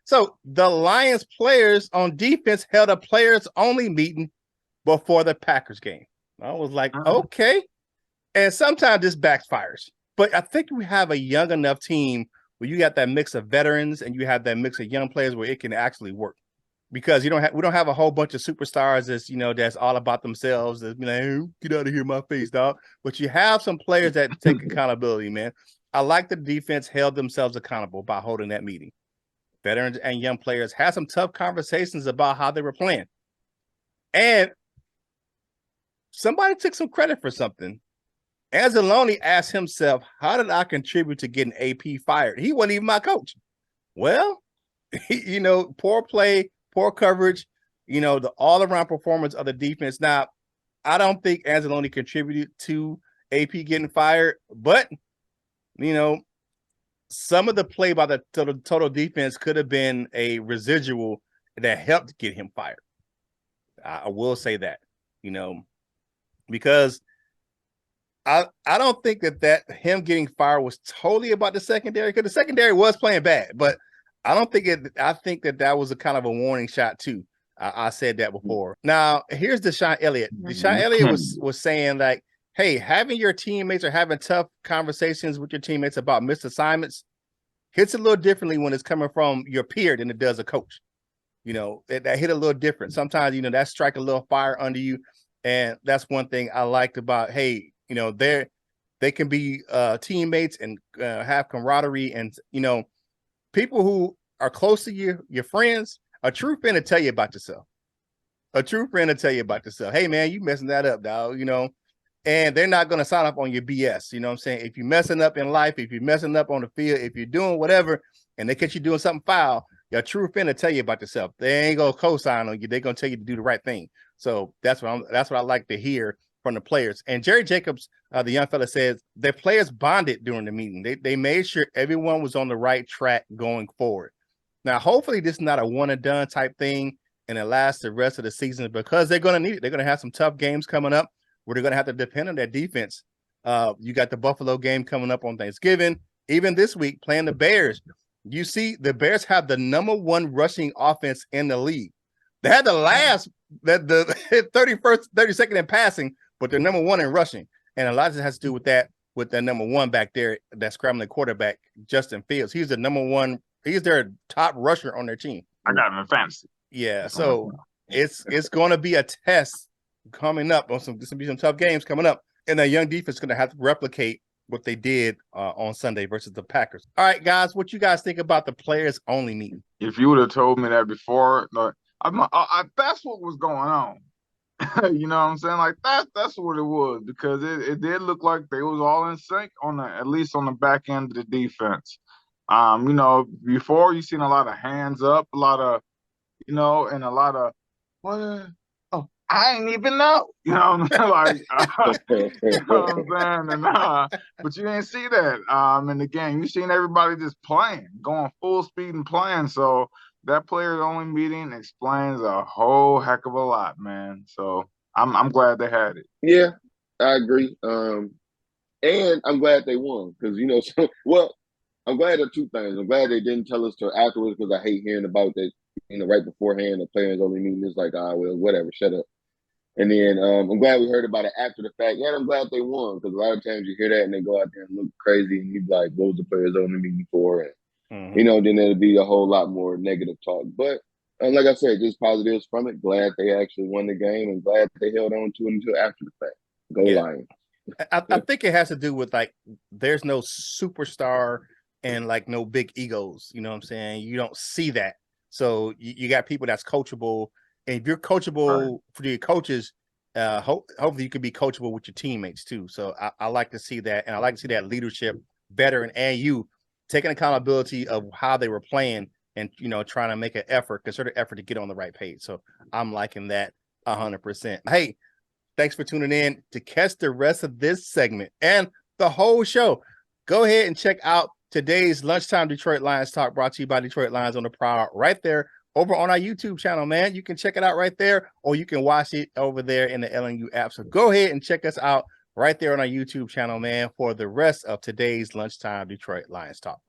So the Lions players on defense held a players only meeting before the Packers game. I was like, okay. And sometimes this backfires. But I think we have a young enough team where you got that mix of veterans and you have that mix of young players where it can actually work. Because we don't have a whole bunch of superstars that's all about themselves. That's like, hey, get out of here, my face, dog. But you have some players that take accountability, man. I like the defense held themselves accountable by holding that meeting. Veterans and young players had some tough conversations about how they were playing. And somebody took some credit for something. Anzalone asked himself, how did I contribute to getting AP fired? He wasn't even my coach. Well, poor play, poor coverage, the all-around performance of the defense. Now, I don't think Anzalone contributed to AP getting fired, but, some of the play by the total defense could have been a residual that helped get him fired. I will say that, because I don't think that him getting fired was totally about the secondary, because the secondary was playing bad, but I don't think it. I think that was a kind of a warning shot too. I said that before. Now here's Deshaun Elliott. Deshaun Elliott was saying like, hey, having your teammates or having tough conversations with your teammates about missed assignments hits a little differently when it's coming from your peer than it does a coach. That hit a little different. Sometimes that strike a little fire under you, and that's one thing I liked about. Hey, they can be teammates and have camaraderie, and people who are close to you, your friends, a true friend to tell you about yourself. A true friend to tell you about yourself. Hey, man, you messing that up, dog, and they're not going to sign up on your BS. You know what I'm saying? If you're messing up in life, if you're messing up on the field, if you're doing whatever, and they catch you doing something foul, your true friend to tell you about yourself. They ain't going to co-sign on you. They're going to tell you to do the right thing. So that's what I like to hear from the players. And Jerry Jacobs, the young fella, says their players bonded during the meeting. They made sure everyone was on the right track going forward. Now, hopefully this is not a one and done type thing and it lasts the rest of the season, because they're going to need it. They're going to have some tough games coming up where they're going to have to depend on their defense. You got the Buffalo game coming up on Thanksgiving. Even this week, playing the Bears. You see, the Bears have the #1 rushing offense in the league. They had the 32nd in passing, but they're #1 in rushing. And a lot of it has to do with that, with their #1 back there, that scrambling quarterback, Justin Fields. He's the #1. He's their top rusher on their team. I got him in fantasy. Yeah, so it's going to be a test coming up. There's going to be some tough games coming up. And that young defense is going to have to replicate what they did on Sunday versus the Packers. All right, guys, what you guys think about the players only meeting? If you would have told me that before, that's what was going on. You know what I'm saying? Like that's what it was, because it did look like they was all in sync at least on the back end of the defense. Before you seen a lot of hands up, a lot of, and a lot of what? Oh, I ain't even know. You know what I'm saying? You know what I'm saying? And, but you didn't see that in the game. You seen everybody just playing, going full speed and playing. So that players only meeting explains a whole heck of a lot, man. So I'm glad they had it. Yeah, I agree. And I'm glad they won, because I'm glad of two things. I'm glad they didn't tell us till afterwards, because I hate hearing about that. Right beforehand, the players only meeting is like, well, whatever, shut up. And then I'm glad we heard about it after the fact. And I'm glad they won, because a lot of times you hear that and they go out there and look crazy, and you're like, what was the players only meeting for? And then there'll be a whole lot more negative talk. But like I said, just positives from it. Glad they actually won the game, and glad they held on to it until after the fact. Go Lions. I think it has to do with, like, there's no superstar and, like, no big egos. You know what I'm saying? You don't see that. So you got people that's coachable. And if you're coachable for your coaches, hopefully you can be coachable with your teammates too. So I like to see that. And I like to see that leadership, veteran and you, taking accountability of how they were playing and, trying to make an effort, concerted effort to get on the right page. So I'm liking that 100%. Hey, thanks for tuning in. To catch the rest of this segment and the whole show, go ahead and check out today's Lunchtime Detroit Lions Talk, brought to you by Detroit Lions on the Prowl, right there over on our YouTube channel, man. You can check it out right there, or you can watch it over there in the LNU app. So go ahead and check us out right there on our YouTube channel, man, for the rest of today's Lunchtime Detroit Lions Talk.